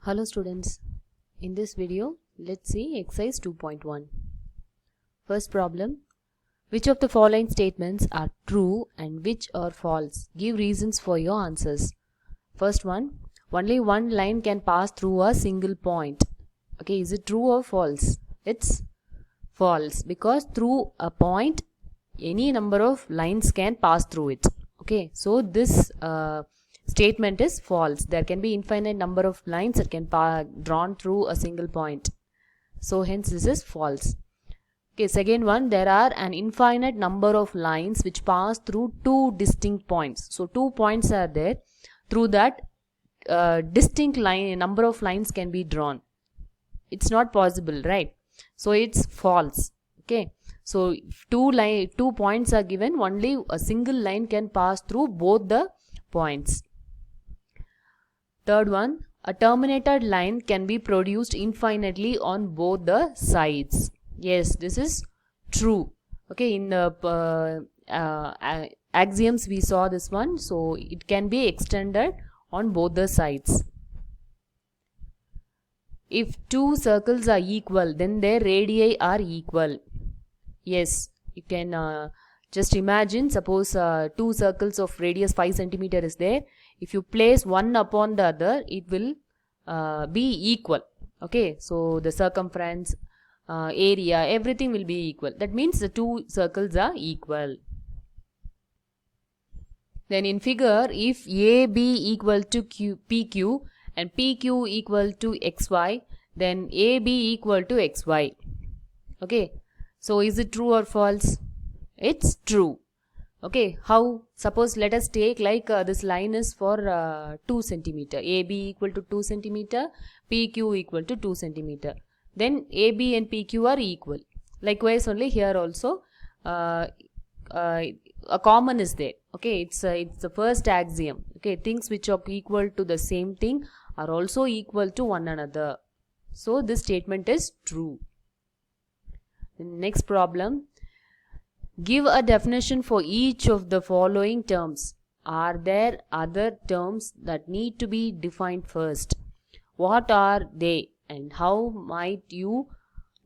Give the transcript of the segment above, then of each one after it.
Hello students, in this video let's see exercise 2.1. First problem, which of the following statements are true and which are false? Give reasons for your answers. First one, only one line can pass through a single point. Okay, is it true or false? It's false because through a point any number of lines can pass through it. Okay, so this statement is false. There can be infinite number of lines that can drawn through a single point. So hence this is false. Okay, second one, there are an infinite number of lines which pass through two distinct points. So two points are there. Through that distinct line, number of lines can be drawn. It's not possible, right? So it's false. Okay. So if two points are given, only a single line can pass through both the points. Third one, a terminated line can be produced infinitely on both the sides. Yes, this is true. Okay, in the axioms we saw this one, so it can be extended on both the sides. If two circles are equal, then their radii are equal. Yes, you can just imagine, suppose two circles of radius 5 cm is there. If you place one upon the other, it will be equal. Okay, so the circumference, area, everything will be equal. That means the two circles are equal. Then in figure, if AB equal to PQ and PQ equal to XY, then AB equal to XY. Okay, so is it true or false? It's true. Okay, how? Suppose let us take like this line is for 2 cm. AB equal to 2 cm, PQ equal to 2 cm. Then AB and PQ are equal. Likewise only here also a common is there. Okay, it's the first axiom. Okay, things which are equal to the same thing are also equal to one another. So this statement is true. The next problem. Give a definition for each of the following terms. Are there other terms that need to be defined first? What are they and how might you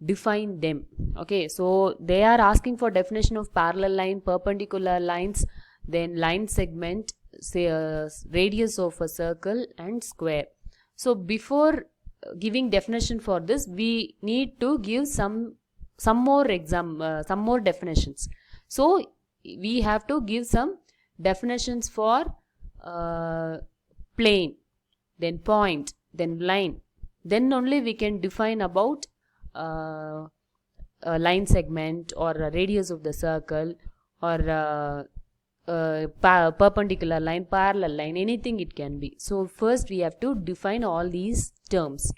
define them? Okay, so they are asking for definition of parallel line, perpendicular lines, then line segment, say radius of a circle and square. So before giving definition for this, we need to give some more definitions. So we have to give some definitions for plane, then point, then line. Then only we can define about a line segment or a radius of the circle or perpendicular line, parallel line, anything it can be. So first we have to define all these terms.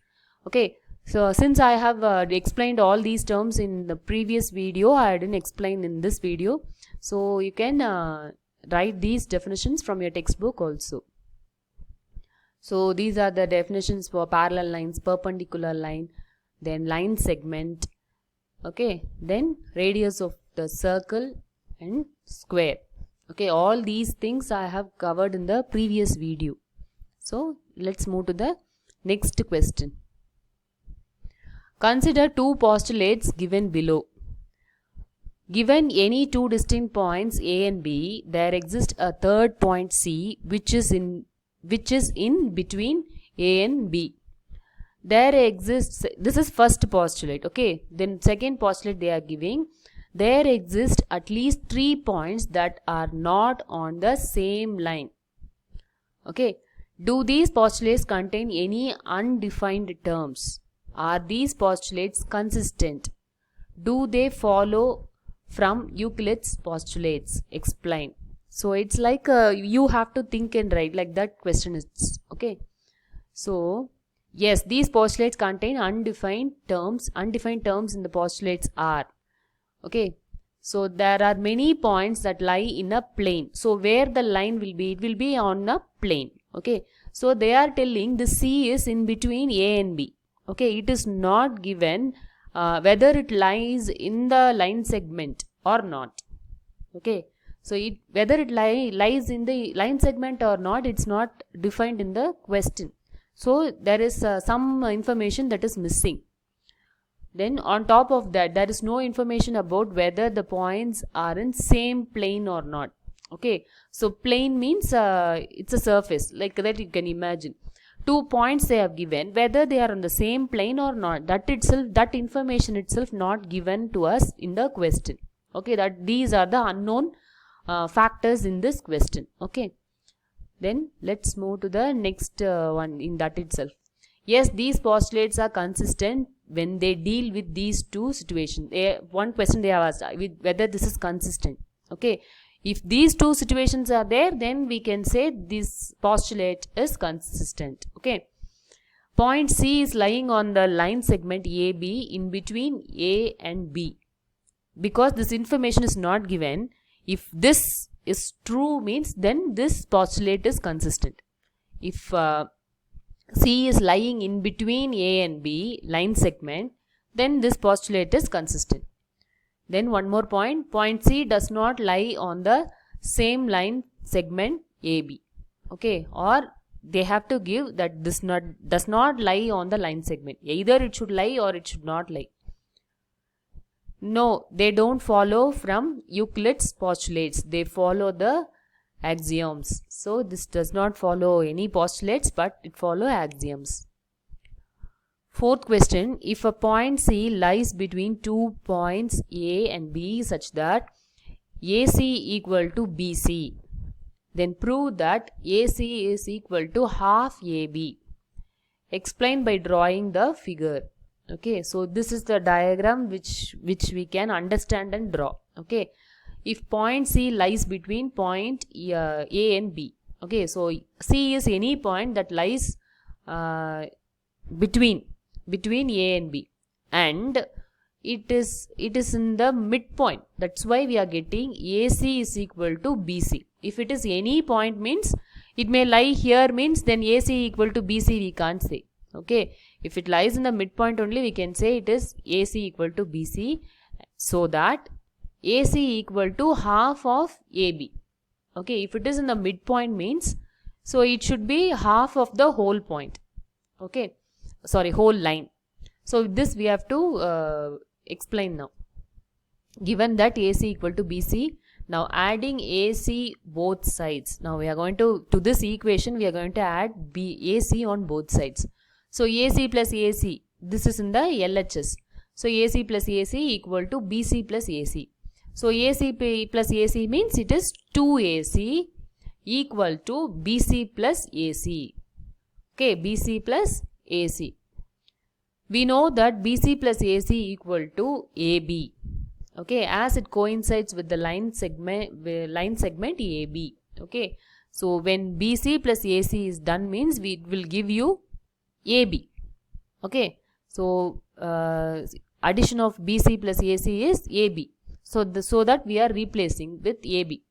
Okay. So since I have explained all these terms in the previous video, I didn't explain in this video. So you can write these definitions from your textbook also. So these are the definitions for parallel lines, perpendicular line, then line segment, okay, then radius of the circle and square. Okay, all these things I have covered in the previous video. So let's move to the next question. Consider two postulates given below. Given any two distinct points A and B, there exists a third point C which is in between A and B. There exists, this is first postulate, okay. Then second postulate they are giving, there exist at least 3 points that are not on the same line. Okay. Do these postulates contain any undefined terms? Are these postulates consistent? Do they follow from Euclid's postulates? Explain. So it's like you have to think and write, like that question is, okay. So yes, these postulates contain undefined terms. Undefined terms in the postulates are, okay. So there are many points that lie in a plane. So where the line will be, it will be on a plane, okay. So they are telling the C is in between A and B. Okay, it is not given whether it lies in the line segment or not. Okay, so whether it lies in the line segment or not, it's not defined in the question. So there is some information that is missing. Then on top of that, there is no information about whether the points are in same plane or not. Okay, so plane means it's a surface like that, you can imagine. 2 points they have given, whether they are on the same plane or not, that itself, that information itself not given to us in the question. Okay, that these are the unknown factors in this question. Okay, then let's move to the next one in that itself. Yes, these postulates are consistent when they deal with these two situations. One question they have asked, whether this is consistent. Okay, if these two situations are there, then we can say this postulate is consistent. Okay, point C is lying on the line segment AB in between A and B. Because this information is not given, if this is true means then this postulate is consistent. If C is lying in between A and B line segment, then this postulate is consistent. Then one more point, point C does not lie on the same line segment AB. Okay, or they have to give that this does not lie on the line segment. Either it should lie or it should not lie. No, they don't follow from Euclid's postulates. They follow the axioms. So this does not follow any postulates, but it follows axioms. Fourth question, if a point C lies between 2 points A and B such that AC equal to BC, then prove that AC is equal to half AB. Explain by drawing the figure. Okay, so this is the diagram which we can understand and draw. Okay, if point C lies between point A and B. Okay, so C is any point that lies between A and B, and it is in the midpoint. That's why we are getting AC is equal to BC. If it is any point means it may lie here means then AC equal to BC we can't say. Okay, if it lies in the midpoint only we can say it is AC equal to BC, so that AC equal to half of AB. Okay, if it is in the midpoint means, so it should be half of the whole point. Okay, sorry, whole line. So this we have to explain now. Given that AC equal to BC, now adding AC both sides. Now we are going to this equation we are going to add AC on both sides. So AC plus AC, this is in the LHS. So AC plus AC equal to BC plus AC. So AC plus AC means it is 2AC equal to BC plus AC. Okay, BC plus AC. We know that BC plus AC equal to AB. Okay, as it coincides with the line segment AB. Okay, so when BC plus AC is done means it will give you AB. Okay, so addition of BC plus AC is AB. So that we are replacing with AB.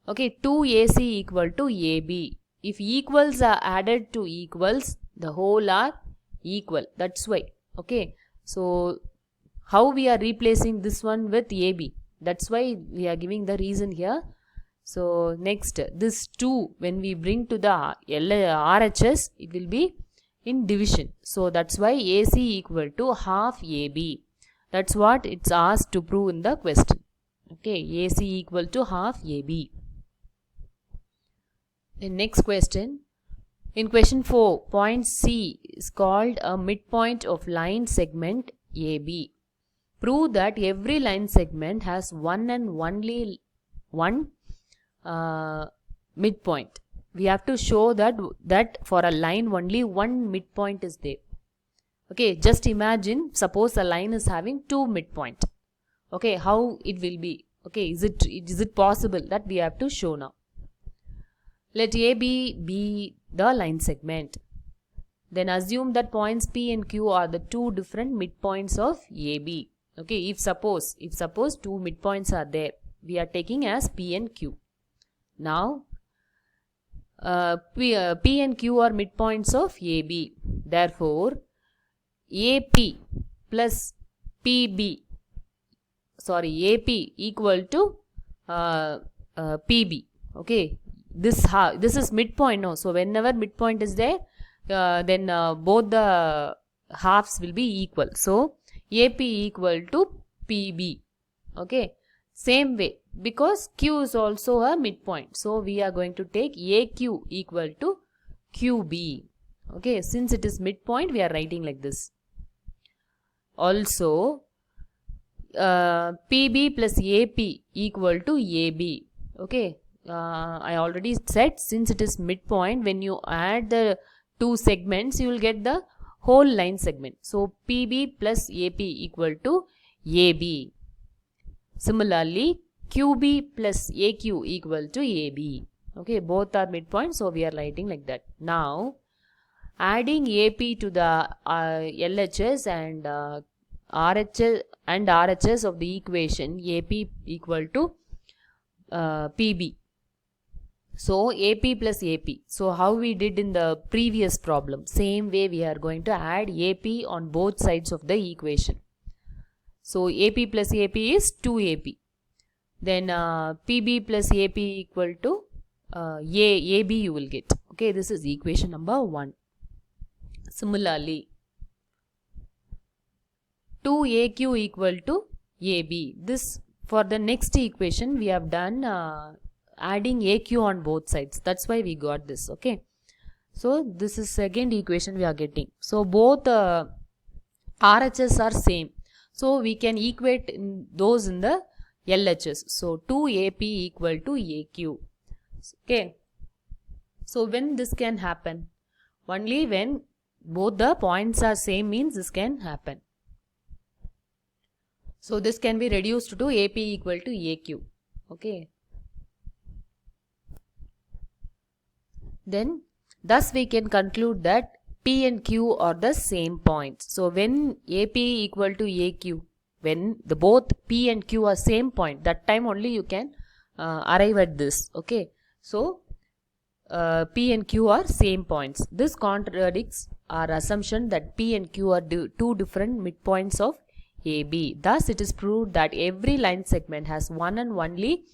Okay, 2AC equal to AB. If equals are added to equals, the whole are equal. That's why. Okay, so how we are replacing this one with AB? That's why we are giving the reason here. So next, this 2 when we bring to the RHS, it will be in division. So that's why AC equal to half AB. That's what it's asked to prove in the question. Okay, AC equal to half AB. The next question. In question 4, point C is called a midpoint of line segment AB. Prove that every line segment has one and only one midpoint. We have to show that for a line only one midpoint is there. Okay, just imagine, suppose a line is having 2 midpoint. Okay, how it will be? Okay, is it possible? That we have to show now. Let AB be the line segment. Then assume that points P and Q are the 2 different midpoints of AB. Okay, if suppose 2 midpoints are there, we are taking as P and Q. Now, P and Q are midpoints of AB. Therefore, AP plus AP equal to PB. Okay, this is midpoint now. So whenever midpoint is there, then both the halves will be equal. So AP equal to PB. Okay, same way, because Q is also a midpoint, so we are going to take AQ equal to QB. Okay, since it is midpoint, we are writing like this. Also, PB plus AP equal to AB. Okay, I already said, since it is midpoint, when you add the two segments, you will get the whole line segment. So PB plus AP equal to AB. Similarly, QB plus AQ equal to AB. Okay, both are midpoint, so we are writing like that. Now, adding AP to the LHS and RHS of the equation, AP equal to PB. So AP plus AP. So how we did in the previous problem, same way we are going to add AP on both sides of the equation. So AP plus AP is 2AP. Then PB plus AP equal to AB you will get. Okay, this is equation number 1. Similarly, 2AQ equal to AB. This, for the next equation we have done adding AQ on both sides. That's why we got this. Okay, so this is second equation we are getting. So both RHS are same, so we can equate those in the LHS. So 2AP equal to AQ. Okay, so when this can happen? Only when both the points are same means this can happen. So this can be reduced to AP equal to AQ. Okay. Then, thus we can conclude that P and Q are the same points. So when AP equal to AQ, when the both P and Q are same point, that time only you can arrive at this. Okay. So P and Q are same points. This contradicts our assumption that P and Q are two different midpoints of AB. Thus, it is proved that every line segment has one and only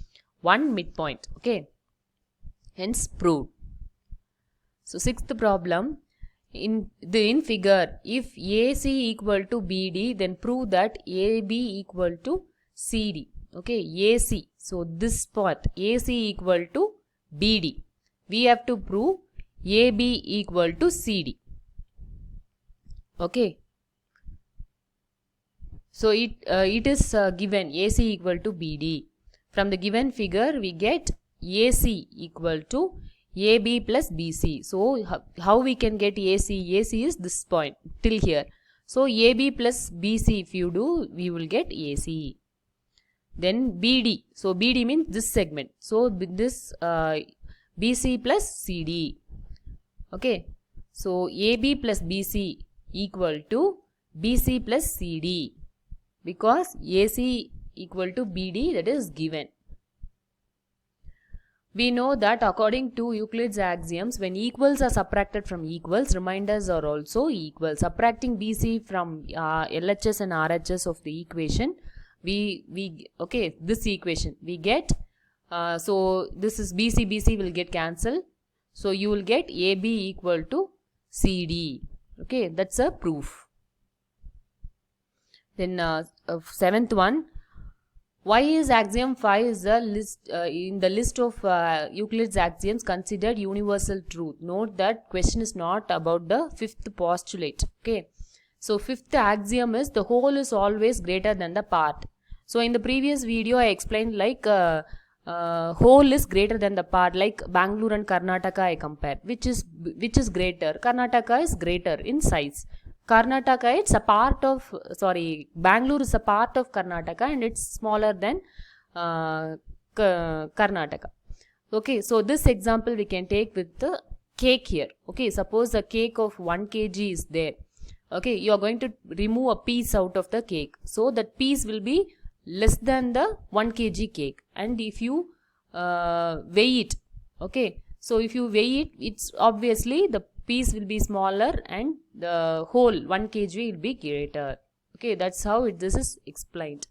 one midpoint. Okay. Hence, proved. So, sixth problem. In figure, if AC equal to BD, then prove that AB equal to CD. Okay. AC. So, this part AC equal to BD. We have to prove AB equal to CD. Okay. So it is given AC equal to BD. From the given figure, we get AC equal to AB plus BC. So how we can get AC? AC is this point till here. So AB plus BC, if you do, we will get AC. Then BD. So BD means this segment. So this BC plus CD. Okay. So AB plus BC equal to BC plus CD. Because AC equal to BD, that is given. We know that according to Euclid's axioms, when equals are subtracted from equals, reminders are also equal. Subtracting BC from LHS and RHS of the equation, okay, this equation we get, so this is BC will get cancelled. So you will get AB equal to CD. Okay, that's a proof. Then seventh one, why is axiom 5 is the list in the list of Euclid's axioms considered universal truth? Note that question is not about the fifth postulate. Okay, so fifth axiom is the whole is always greater than the part. So in the previous video I explained like whole is greater than the part, like Bangalore and Karnataka I compared. Which is greater? Karnataka is greater in size. Karnataka, it's a part of, Bangalore is a part of Karnataka and it's smaller than Karnataka. Okay, so this example we can take with the cake here. Okay, suppose a cake of 1 kg is there. Okay, you are going to remove a piece out of the cake. So that piece will be less than the 1 kg cake. And if you weigh it, okay, so if you weigh it, it's obviously the piece will be smaller and the whole 1 kg will be greater. Okay, that's how this is explained.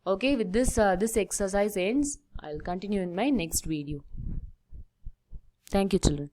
Okay, with this this exercise ends. I'll continue in my next video. Thank you, children.